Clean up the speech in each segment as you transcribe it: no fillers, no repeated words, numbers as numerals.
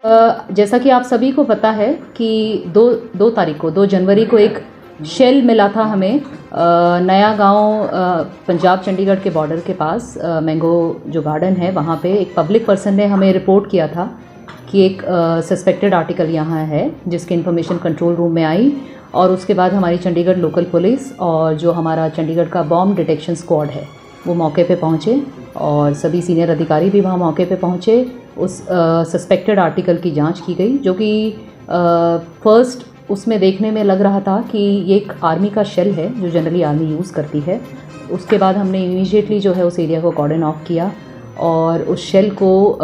जैसा कि आप सभी को पता है कि दो तारीख को 2 जनवरी को एक शेल मिला था हमें नया गांव पंजाब चंडीगढ़ के बॉर्डर के पास मैंगो जो गार्डन है वहाँ पे एक पब्लिक पर्सन ने हमें रिपोर्ट किया था कि एक सस्पेक्टेड आर्टिकल यहाँ है, जिसकी इन्फॉर्मेशन कंट्रोल रूम में आई और उसके बाद हमारी चंडीगढ़ लोकल पुलिस और जो हमारा चंडीगढ़ का बॉम्ब डिटेक्शन स्क्वाड है वो मौके पे पहुँचे और सभी सीनियर अधिकारी भी वहाँ मौके पे पहुँचे। उस सस्पेक्टेड आर्टिकल की जांच की गई, जो कि फर्स्ट उसमें देखने में लग रहा था कि ये एक आर्मी का शेल है जो जनरली आर्मी यूज़ करती है। उसके बाद हमने इमीडिएटली जो है उस एरिया को कॉर्डन ऑफ किया और उस शेल को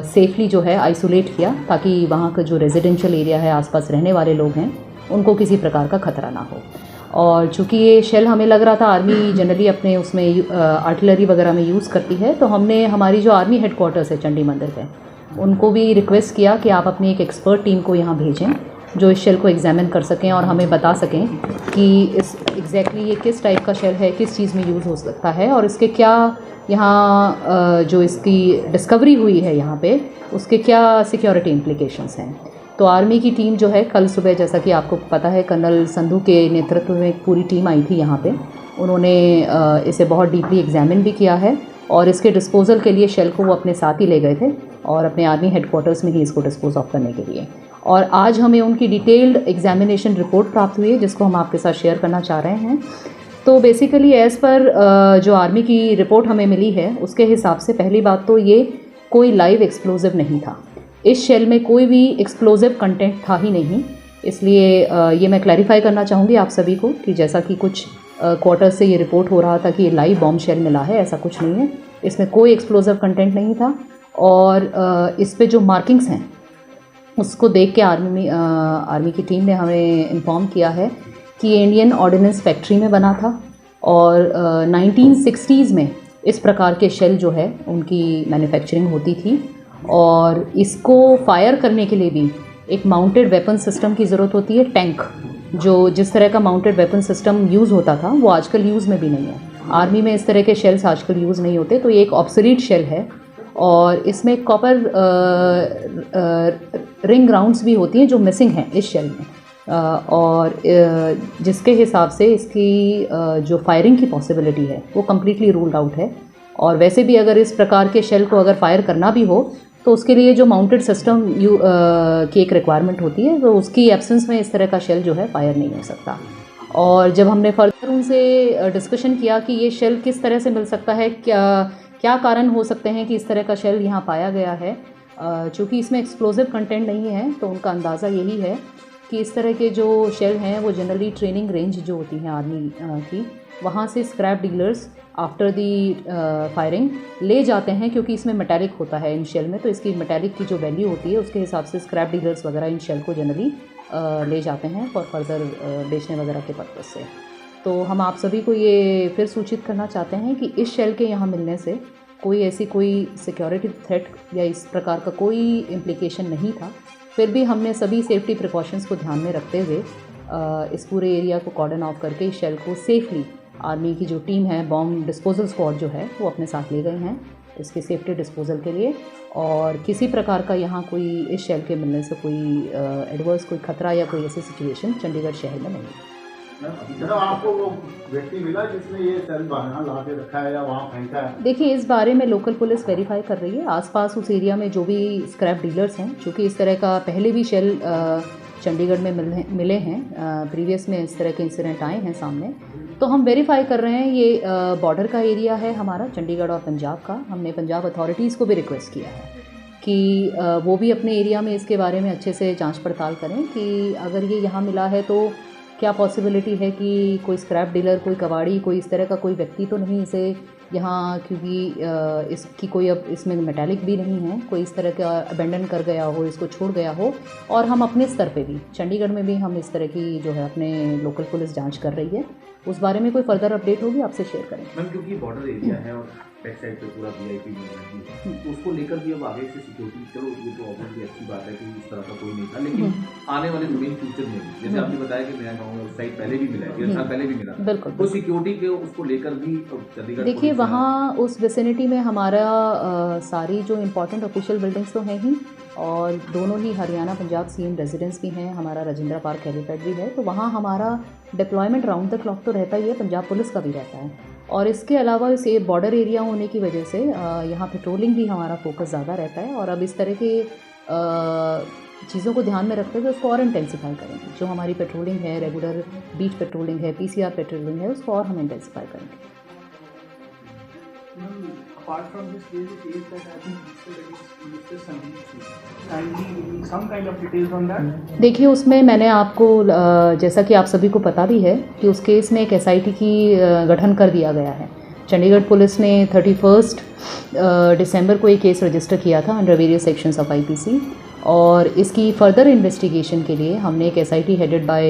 सेफली जो है आइसोलेट किया, ताकि वहाँ का जो रेजिडेंशियल एरिया है, आसपास रहने वाले लोग हैं, उनको किसी प्रकार का खतरा ना हो। और चूँकि ये शेल हमें लग रहा था आर्मी जनरली अपने उसमें आर्टिलरी वगैरह में यूज़ करती है, तो हमने हमारी जो आर्मी हेडक्वार्टर्स है चंडी मंदिर पे, उनको भी रिक्वेस्ट किया कि आप अपनी एक एक्सपर्ट टीम को यहाँ भेजें जो इस शेल को एग्जामिन कर सकें और हमें बता सकें कि इस एग्जैक्टली ये किस टाइप का शेल है, किस चीज़ में यूज़ हो सकता है और इसके क्या यहाँ जो इसकी डिस्कवरी हुई है यहाँ पे उसके क्या सिक्योरिटी इम्प्लीकेशंस हैं। तो आर्मी की टीम जो है कल सुबह, जैसा कि आपको पता है, कर्नल संधू के नेतृत्व में एक पूरी टीम आई थी यहाँ पे। उन्होंने इसे बहुत डीपली एग्जामिन भी किया है और इसके डिस्पोजल के लिए शेल को वो अपने साथ ही ले गए थे और अपने आर्मी हेडक्वार्टर्स में ही इसको डिस्पोज ऑफ करने के लिए। और आज हमें उनकी डिटेल्ड एग्जामिनेशन रिपोर्ट प्राप्त हुई है जिसको हम आपके साथ शेयर करना चाह रहे हैं। तो बेसिकली एज़ पर जो आर्मी की रिपोर्ट हमें मिली है उसके हिसाब से पहली बात तो ये कोई लाइव एक्सप्लोजिव नहीं था, इस शेल में कोई भी एक्सप्लोजिव कंटेंट था ही नहीं। इसलिए ये मैं क्लैरिफाई करना चाहूँगी आप सभी को कि जैसा कि कुछ क्वार्टर से ये रिपोर्ट हो रहा था कि ये लाइव बॉम्ब शेल मिला है, ऐसा कुछ नहीं है। इसमें कोई एक्सप्लोजिव कंटेंट नहीं था और इस पे जो मार्किंग्स हैं उसको देख के आर्मी की टीम ने हमें इन्फॉर्म किया है कि ये इंडियन ऑर्डिनेंस फैक्ट्री में बना था और 1960s में इस प्रकार के शेल जो है उनकी मैन्युफैक्चरिंग होती थी और इसको फायर करने के लिए भी एक माउंटेड वेपन सिस्टम की ज़रूरत होती है। टैंक जो जिस तरह का माउंटेड वेपन सिस्टम यूज़ होता था वो आजकल यूज़ में भी नहीं है। आर्मी में इस तरह के शेल्स आजकल यूज़ नहीं होते, तो ये एक ऑब्सोलीट शेल है और इसमें कॉपर रिंग राउंड्स भी होती हैं जो मिसिंग हैं इस शेल में और जिसके हिसाब से इसकी जो फायरिंग की पॉसिबिलिटी है वो कम्प्लीटली रूल्ड आउट है। और वैसे भी अगर इस प्रकार के शेल को अगर फायर करना भी हो तो उसके लिए जो माउंटेड सिस्टम की एक रिक्वायरमेंट होती है, तो उसकी एब्सेंस में इस तरह का शेल जो है फायर नहीं हो सकता। और जब हमने फर्दर उनसे डिस्कशन किया कि ये शेल किस तरह से मिल सकता है, क्या कारण हो सकते हैं कि इस तरह का शेल यहाँ पाया गया है, चूँकि इसमें एक्सप्लोजिव कंटेंट नहीं है, तो उनका अंदाज़ा यही है कि इस तरह के जो शेल हैं वो जनरली ट्रेनिंग रेंज जो होती हैं आर्मी की, वहाँ से scrap dealers after the firing ले जाते हैं, क्योंकि इसमें मेटालिक होता है इन शेल में, तो इसकी मेटालिक की जो वैल्यू होती है उसके हिसाब से स्क्रैप डीलर्स वगैरह इन शेल को जनरली ले जाते हैं फॉर फर्दर बेचने वगैरह के पर्पज़ से। तो हम आप सभी को ये फिर सूचित करना चाहते हैं कि इस शेल के यहाँ मिलने से कोई सिक्योरिटी थ्रेट या इस प्रकार का कोई इम्प्लीकेशन नहीं था। फिर भी हमने सभी सेफ्टी प्रिकॉशंस को ध्यान में रखते हुए इस पूरे एरिया को कॉर्डन ऑफ करके इस शेल को सेफली आर्मी की जो टीम है, बॉम्ब डिस्पोजल स्क्वाड जो है, वो अपने साथ ले गए हैं इसके सेफ्टी डिस्पोजल के लिए। और किसी प्रकार का यहाँ कोई इस शेल के मिलने से कोई एडवर्स कोई खतरा या कोई ऐसी सिचुएशन चंडीगढ़ शहर में नहीं है। आपको वो व्यक्ति मिला जिसने ये शेल बाहर ला के रखा है या वहाँ फेंका है? देखिए, इस बारे में लोकल पुलिस वेरीफाई कर रही है। आसपास उस एरिया में जो भी स्क्रैप डीलर्स हैं, क्योंकि इस तरह का पहले भी शेल चंडीगढ़ में मिले हैं, प्रीवियस में इस तरह के इंसिडेंट आए हैं सामने, तो हम वेरीफाई कर रहे हैं। ये बॉर्डर का एरिया है हमारा चंडीगढ़ और पंजाब का। हमने पंजाब अथॉरिटीज़ को भी रिक्वेस्ट किया है कि वो भी अपने एरिया में इसके बारे में अच्छे से जांच पड़ताल करें कि अगर ये यहाँ मिला है तो क्या पॉसिबिलिटी है कि कोई स्क्रैप डीलर, कोई कबाड़ी, कोई इस तरह का कोई व्यक्ति तो नहीं इसे यहाँ, क्योंकि इसकी कोई अब इसमें मेटालिक भी नहीं है, कोई इस तरह का अबेंडन कर गया हो, इसको छोड़ गया हो। और हम अपने स्तर पे भी चंडीगढ़ में भी हम इस तरह की जो है अपने लोकल पुलिस जांच कर रही है। उस बारे में कोई फर्दर अपडेट होगी आपसे शेयर करेंगे। मैम, क्योंकि बॉर्डर एरिया है और बैक साइड पे पूरा वीआईपी मिल रहा है, तो उसको लेकर भी अब आगे से सिक्योरिटी, चलो ये तो ऑब्वियसली अच्छी बात है कि इस तरह का कोई नहीं था, लेकिन आने वाले दिन फ्यूचर में भी, जैसे आपने बताया कि नया गाँव में उस साइड पहले भी मिला है, 1.5 साल पहले भी मिला, बिल्कुल। तो सिक्योरिटी के उसको लेकर भी चंडीगढ़ देखिए पुलिस ने- वहाँ उस विसिनिटी में हमारा सारी जो इम्पोर्टेंट ऑफिशियल बिल्डिंग्स तो हैं ही, और दोनों ही हरियाणा पंजाब सीएम रेजिडेंस भी हैं, हमारा राजेंद्रा पार्क हेलीपैड भी है, तो वहाँ हमारा डिप्लॉयमेंट राउंड द क्लॉक तो रहता ही है, पंजाब पुलिस का भी रहता है। और इसके अलावा इस बॉर्डर एरिया होने की वजह से यहाँ पेट्रोलिंग भी हमारा फोकस ज़्यादा रहता है, और अब इस तरह के चीज़ों को ध्यान में रखते हुए उसको और इंटेंसिफाई करेंगे। जो हमारी पेट्रोलिंग है, रेगुलर बीच पेट्रोलिंग है, पीसीआर पेट्रोलिंग है, उसको और हम इंटेंसिफाई करेंगे। Apart from this, there is a case that I think Mr. Sandeep Singh. Kindly give me some kind of details on that. देखिए उसमें मैंने आपको जैसा कि आप सभी को पता भी है कि उस केस में एक एसआईटी की गठन कर दिया गया है। चंडीगढ़ पुलिस ने 31 दिसंबर को एक केस रजिस्टर किया था under various sections of IPC, और इसकी फर्दर इन्वेस्टिगेशन के लिए हमने एक SIT headed by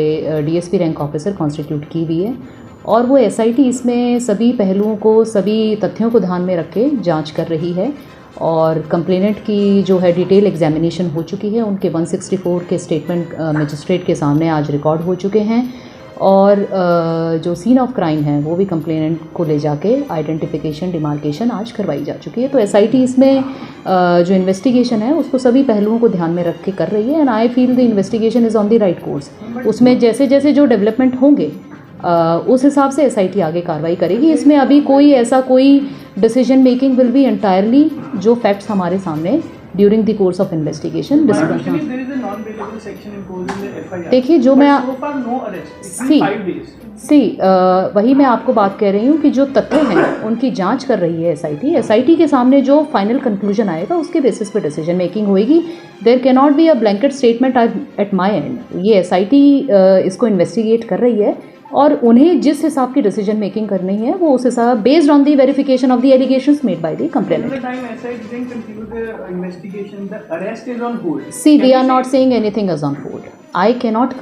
DSP rank officer constitute की हुई है, और वो एसआईटी इसमें सभी पहलुओं को, सभी तथ्यों को ध्यान में रख के जाँच कर रही है, और कंप्लेनेंट की जो है डिटेल एग्जामिनेशन हो चुकी है, उनके 164 के स्टेटमेंट मजिस्ट्रेट के सामने आज रिकॉर्ड हो चुके हैं, और जो सीन ऑफ क्राइम है वो भी कंप्लेनेंट को ले जाके आइडेंटिफिकेशन डिमार्केशन आज करवाई जा चुकी है। तो एसआईटी इसमें जो इन्वेस्टिगेशन है उसको सभी पहलुओं को ध्यान में रख के कर रही है, and I feel the investigation is on the right course. उसमें जैसे जैसे जो डेवलपमेंट होंगे उस हिसाब से एसआईटी आगे कार्रवाई करेगी। इसमें अभी कोई decision making will be entirely जो फैक्ट्स हमारे सामने during the course of investigation discuss. There is a non-bailable section imposed in the FIR. देखिए जो मैं So far no arrest. It's See. been 5 days. वही मैं आपको बात कह रही हूँ कि जो तथ्य हैं उनकी जांच कर रही है एसआईटी के सामने जो फाइनल कंक्लूजन आएगा उसके बेसिस पे डिसीजन मेकिंग होएगी। There can not be a blanket statement at my end. ये एसआईटी इसको इन्वेस्टिगेट कर रही है, और उन्हें जिस हिसाब की डिसीजन मेकिंग करनी है वो उस हिसाब based on the verification of the allegations made by the Till complainant. the time SI didn't conclude the investigation, the arrest is on hold. See, we Can are you not saying anything is on hold. I cannot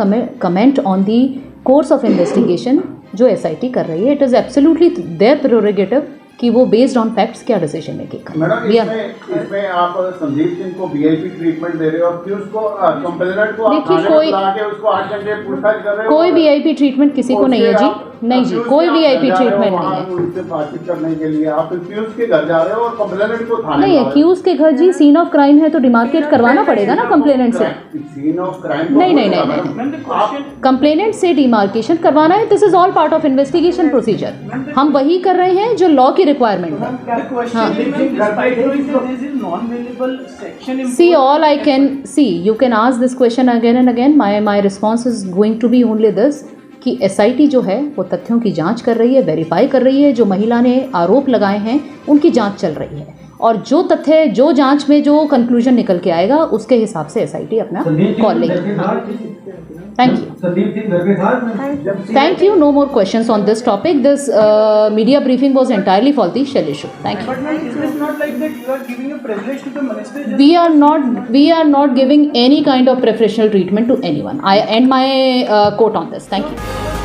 comment on the course of investigation जो SIT कर रही है। It is absolutely their prerogative कि वो based on facts क्या decision making करें। Madam इसमें आप संदीप सिंह को वीआईपी ट्रीटमेंट दे रहे हो, फिर उसको कंप्लेनेंट को आप देखिए, थाने कोई- में बुला के उसको 8 घंटे पूछताछ कर रहे हो। कोई वीआईपी ट्रीटमेंट किसी को नहीं है जी, नहीं जी, कोई वीआईपी ट्रीटमेंट नहीं है। उनसे बातचीत करने के लिए आप एक्यूज के घर जा रहे हो और कंप्लेनेंट को थाने नहीं, एक्यूज के घर जी सीन ऑफ क्राइम है तो डिमार्केट करवाना पड़ेगा ना कंप्लेनेंट से। सीन ऑफ क्राइम नहीं, नहीं, नहीं, Ma'am, the question. कंप्लेनेंट से डिमार्केशन करवाना है। This is all part of investigation procedure. हम वही कर रहे हैं जो लॉ की रिक्वायरमेंट है। The question is, ma'am, despite knowing that there is a non-bailable section imposed. See, all I can see, you can ask this question again and again. My response is going to be only this कि SIT जो है वो तथ्यों की जांच कर रही है, वेरीफाई कर रही है। जो महिला ने आरोप लगाए हैं उनकी जांच चल रही है, और जो तथ्य जो जांच में जो कंक्लूजन निकल के आएगा उसके हिसाब से एसआईटी अपना कॉल लेगी। Thank you. संदीप सिंह घर के साथ Thank you. No more questions on this topic. This media briefing was entirely for the Shell issue. Thank you. But ma'am, is this not like that you are giving a privilege to the minister? Just We are not giving any kind of preferential treatment to anyone. I end my quote on this. Thank you.